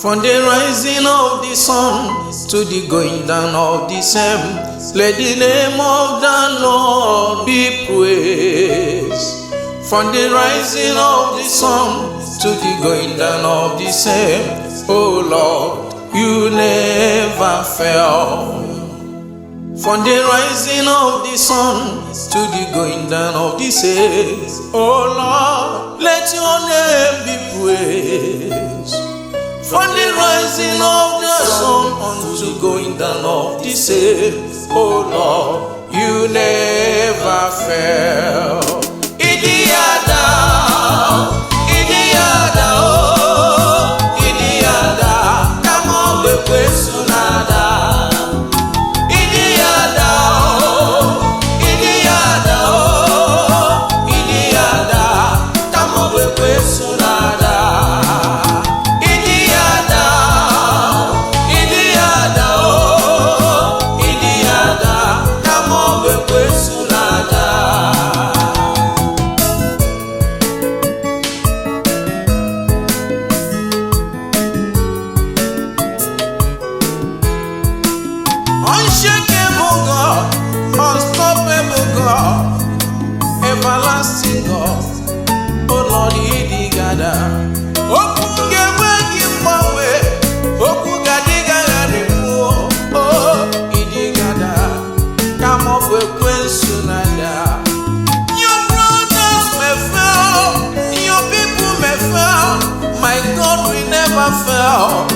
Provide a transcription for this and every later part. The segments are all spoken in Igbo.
From the rising of the sun to the going down of the same, let the name of the Lord be praised. From the rising of the sun to the going down of the same, oh Lord, you never fail. From the rising of the sun to the going down of the same, oh Lord, let your name be praised. From the rising of the sun unto going down of the same, oh Lord, you never fail. Idiada, Idiada, oh, Idiada, come on, the Sunada. Idiada, oh, Idiada, oh, Idiada, come on, the Sunada. Unshakable God, unstoppable God, everlasting God, oh Lord, Idigada. Okunge wegi mwawe, okugadiga garimu, oh Idigada. Come up with Sunada. Your brothers may fail, your people may fail, my God will never fail.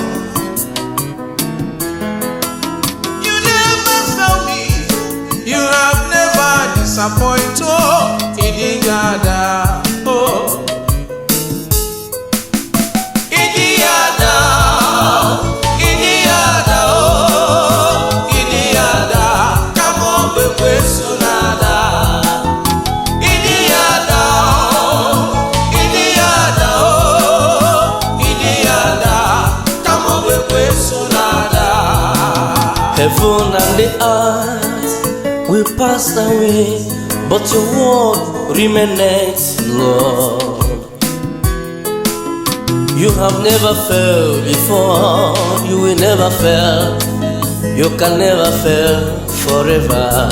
You have never disappointed, oh, Idigada, oh. Idiada, Idiada, oh, Idiada, come on, baby, Sunada. Idiada, Idiada, oh, Idiada, come on, baby, Sunada. Heaven and the earth will pass away, but your word remaineth, Lord. You have never failed before, you will never fail, you can never fail forever.